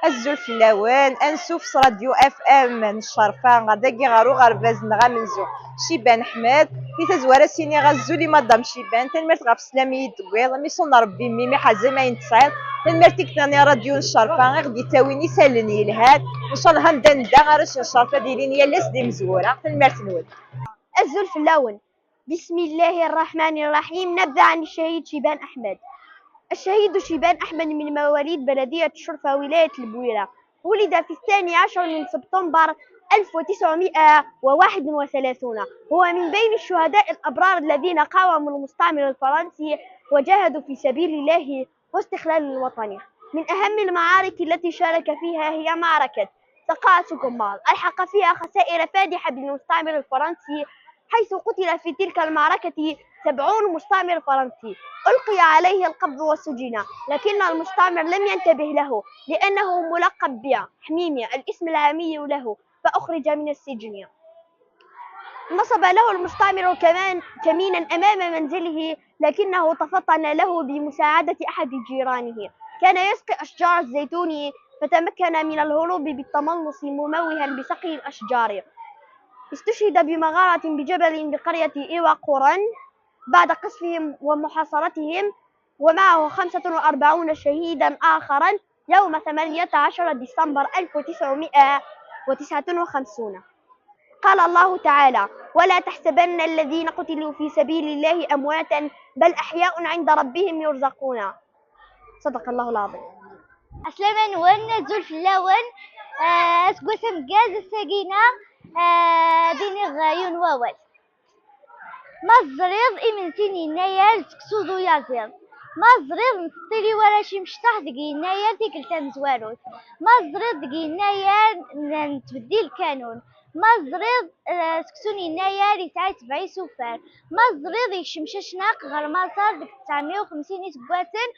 الزول في اللوان انسوف راديو اف ام نشرفا غداكي غارو غرباز نغا منزو شيبان احمد في تزوار سيني غزولي مدام شيبان تنمرت غف سلامي دويض ميصون ربي ميمي حازم ما ينتسعد تنمرتك ثاني راديو نشرفا غدي تاويني سالني الهاد ان شاء الله هندا غارش نشرفا ديرين يالاس دي مزوره تنمرت نود الزول في اللون. بسم الله الرحمن الرحيم. نبدأ عن الشهيد شيبان أحمد. الشهيد شيبان أحمد من مواليد بلدية شرفة ولاية البويرة. ولد في 12 من سبتمبر 1931. هو من بين الشهداء الأبرار الذين قاوموا المستعمر الفرنسي وجاهدوا في سبيل الله واستقلال الوطن. من أهم المعارك التي شارك فيها هي معركة سقاء سكمال، ألحق فيها خسائر فادحة بالمستعمر الفرنسي، حيث قتل في تلك المعركة 70 مستعمر فرنسي. ألقي عليه القبض والسجن، لكن المستعمر لم ينتبه له لأنه ملقب بحميمي الاسم العامي له، فأخرج من السجن. نصب له المستعمر كمينا أمام منزله، لكنه تفطن له بمساعدة أحد جيرانه. كان يسقي أشجار الزيتون، فتمكن من الهروب بالتملص مموها بسقي الأشجار. استشهد بمغارة بجبل بقرية إيوا قرن بعد قصفهم ومحاصرتهم، ومعه 45 شهيدا آخرا يوم 18 ديسمبر 1959. قال الله تعالى: ولا تحسبن الذين قتلوا في سبيل الله أمواتا بل أحياء عند ربهم يرزقون. صدق الله العظيم. أسلمان ون زول في اللون أسقسم جاز السجينة ديني غايون ووال مزريض إمن سيني نيال تكسوزو يازيض مزريض نسطيلي ولا شي مشطح دقي نيال تيكل تنزواروت مزريض دقي نيال نتبدي الكانون مزريض سكسوني نيال يسعي تبعي سوفار مزريض يشمششناق غير ما صار ديك 950 سكواتن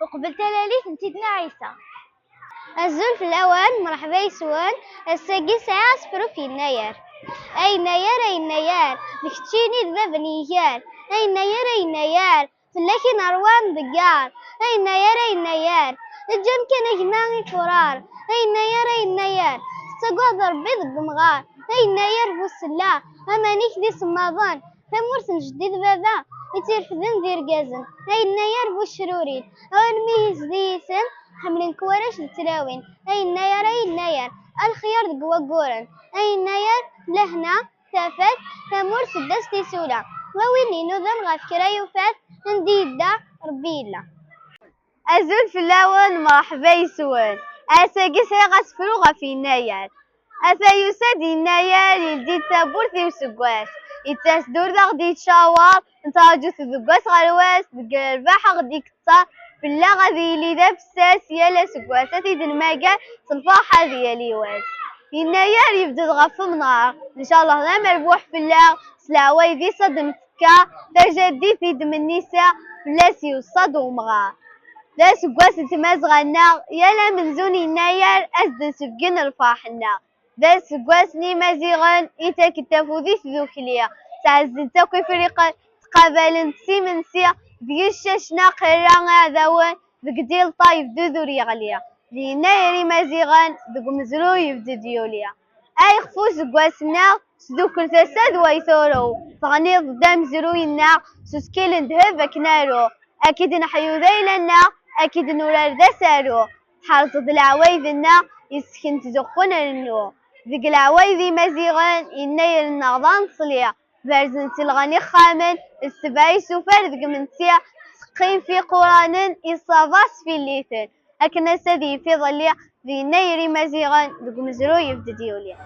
وقبل تلاليت نسيتنا عيسى. الزول في الأوان مرحبا يسوان الساقي ساعة صفرو في النيار. أي نيار أي نيار نكتشيني ذا بنيار. أي نيار أي نيار فلاكي نروان دقار. أي نيار أي نيار الجن كان جناني فرار. أي نيار أي نيار ساقوا ضربي ضد مغار. أي نيار بوسلا أمانيك دي سماضان ثمورسن جديد بابا يتير فذن دير قازن. أي نيار بوشرورين أول ميز ديسن حملين كوارش لتلاوين. أي النيار أي النيار الخيار دقوا قورن. أي النيار لهنا تافت ثمور سدستي سولا وويني نظم غفكرا يوفات نديدا ربيلا. الزول في اللون مرحبا يسوان أساقي سيغا سفروغا في النيار. أثا يساد النيار يلدي تابورثي وسقواس يتاسدور ذا غدي تشاور نتاجو ثقواس غرواس دقا الباحة غدي كتصار في الله غادي لي ذا فساس يالا سكواساتي دنماقا صنفاحة ديالي واس. النيار يبدو غف منار ان شاء الله لا مربوح في الله سلاوي ذي صد مفكا تجدي في دم النساء فلاسي وصد ومغار لا سكواس تمازغ النار يالا منزوني النيار أزدن سبقن الفاحنا ذا سكواس ني مازيغن إتا كتافو ذي ذوكليا تعزن تاكي فريقا تقابل سي ذي الشاشنا قران ذاون ذك ديال طايف ذو غالية لينا يري مازيغان ذك مزرو يبدو ديوليا أي خفوس قواسنا سدوك الفساد ويثورو فغني ضدام زروينا سوسكيل ذهب كنارو أكيد نحيو ذيلنا أكيد نورار ذا سارو حارصد العوايذنا يسكن تزخونا لنو ذك العوايذي مازيغان إنا يرنغضان صليا بارزن تلغاني خامن السباي سوفر ذك منسيا سقين في قران إصاباس في الليثن أكنا سدي في ظليا ذي نيري مازيغان ذك مزرو يبدو ديوليا.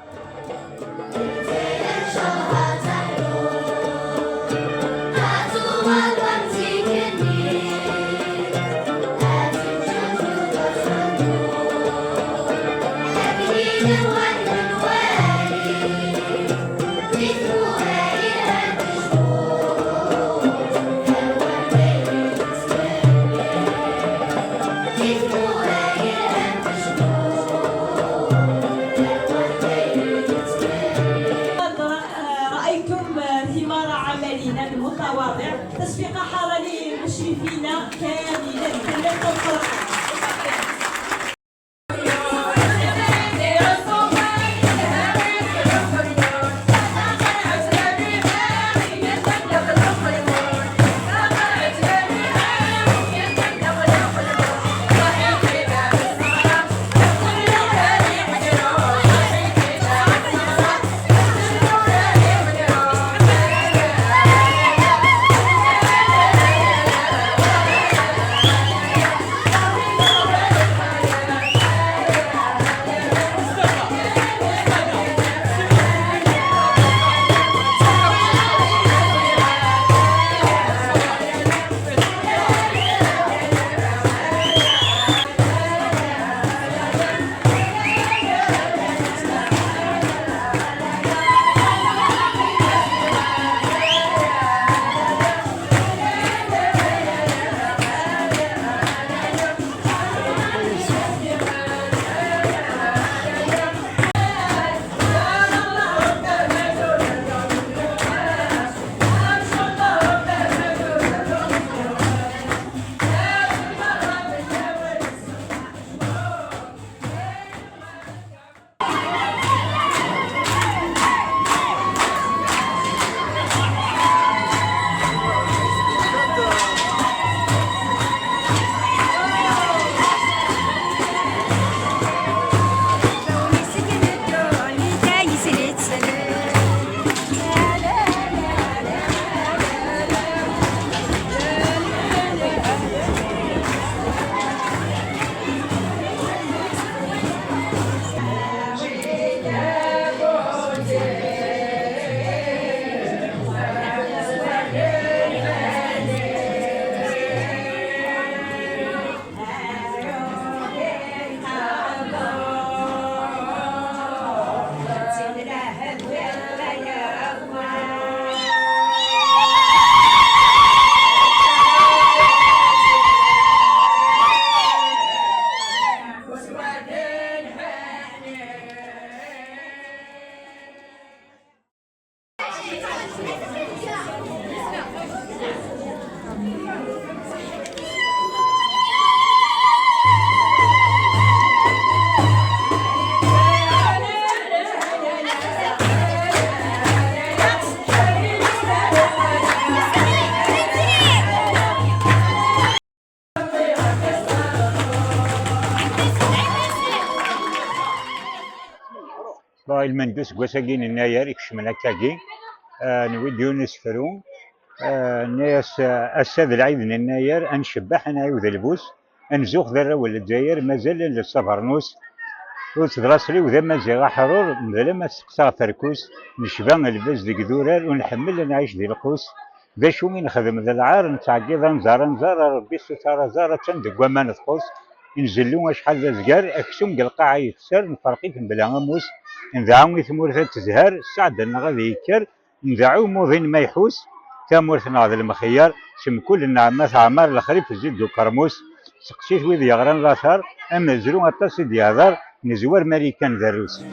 المندوس قوساقين الناير يكشمنا كاكي نويد يونس فرون الناس الساد العيد الناير انشبح انا عيود البوس انزوخ ذرة ولا الجزائر مازال الصفرنوس وتدراسلي وذا مازال حرور مازال ما سقسا فركوس نشبان الباز ديك دورار ونحمل نعيش دي القوس ذا شو من نخدم ذا العار نتعقيد نزار ربي ستار زارة تندق وما نثقوس نزلو شحال ذا زقار اكسوم قلقا يتسر نفرقيت بلا غموس نذاعو ثمورثة تزهر سعد غادي يكر نذاعو موضين ما يحوس ثمورثنا هذا المخيار شم كل النعمات عمار الخريف زيد كرموس سقسيت ويذ يغران لاثار اما زرو اطاس ديالار نزوار ماريكان ذروس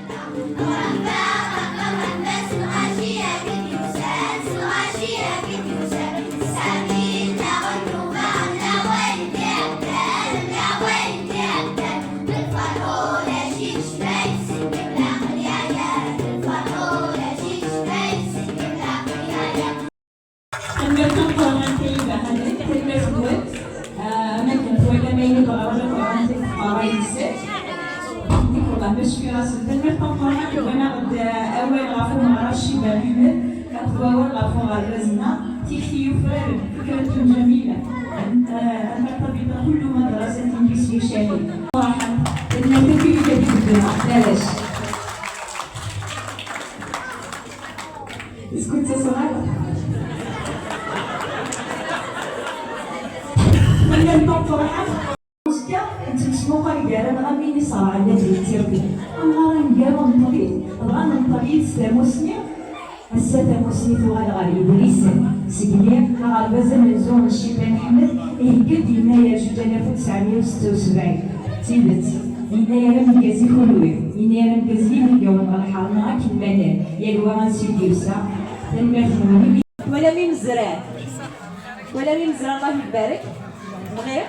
باش في راس الدنيا طبعا انا قد اول غافو مع رشي بن احمد اول غافو مع الرزنه تيختي يفرر فكره جميله مرتبطه كل مدرسه باسم شامل صراحه ان في جديد علاش اسكت يا صغار من الطبع نتسمو قايدة أنا غاميني صراحة الذي يتيربي أنا راه نطبيب بغا نطبيب سلاموسني هسا تاموسني ثوغال غالي بريسن سكني غالبازا منزون الشي بن أحمد يهقد ينايا 1976 تيبت ينايا مكازي خلوي ينايا مكازي مليون غالحارنا غاك المنال يالوا غنسي ديوسا تنمرتنوني ولا ميم الزرار ولا ميم الزرار الله يبارك غير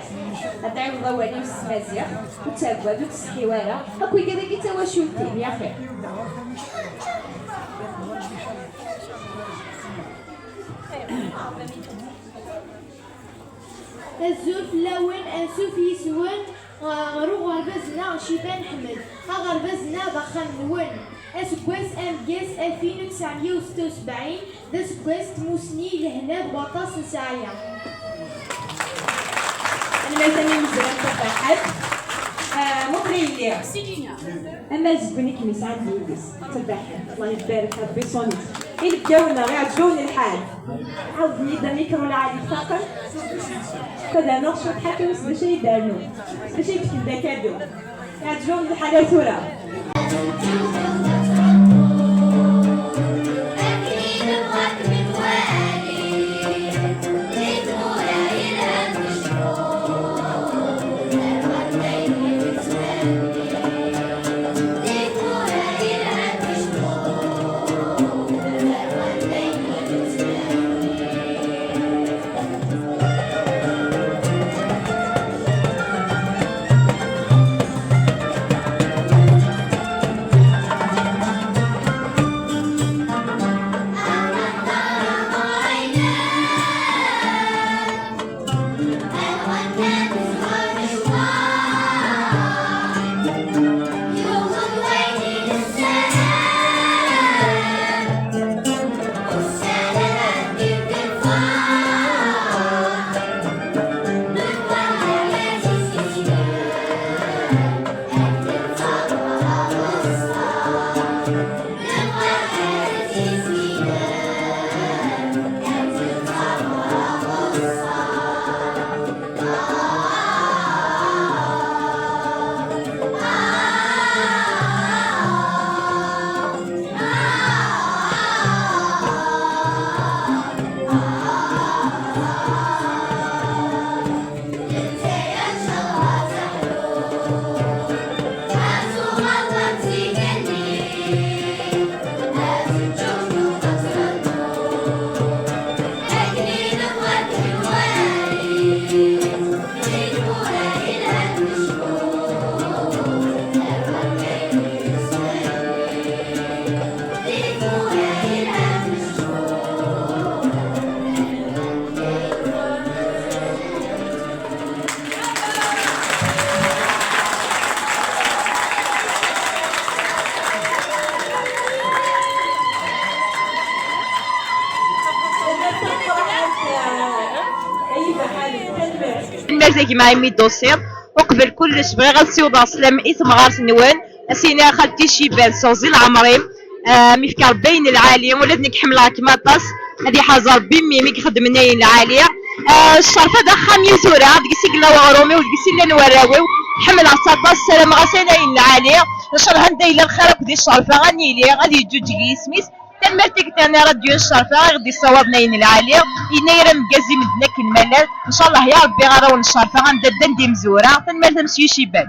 أدعي الله ولي السمازية وتابد وتسحيوارة أكوي كذا كي تواشوتي يا خير الزوف لون أنسوف يسون غروغ غربزنا شيبان حمد غربزنا بخان نون أسكواس أمجاس 1976 دا سكواس تموسني لهنا بواطاس نساعية أنا مثلا مزرعة تفاحات مقري اللي أما زبني كمي ساعات يلبس تفاحات الله يبارك ربي صوني إلا بداونا غير عجبوني الحال عاودني دا ميكرو العادي فقط كذا نقشو تحكمس باش يدارنو باش يكتب دا كادو يعجبوني الحالة ثورة زيك معايا مي دوسير وقبل كلش بغي غنسيوض سلام اسم غارس نوان اسينا خالتي شيبان صوزي العمريم ميفكر بين العالية ولدني كحملها كما طاس هذه حاجة ربي ميمي كيخدم ناين العالية الشرفة دا خامية زورا دقسي قلا وغرومي ودقسي لا نوراويو حملها ساطاس السلام غاسينا العالية نشرها ندايلا الخير ودي الشرفة غنيلي غادي يجوج سميس تمرتك تانا راديو الشرفة غادي يصوب ناين العالية يناير مكازي مدنك الملال ان شاء الله يا ربي غراون الشرفة غندا دندي مزورة تنمال تمشي شيبان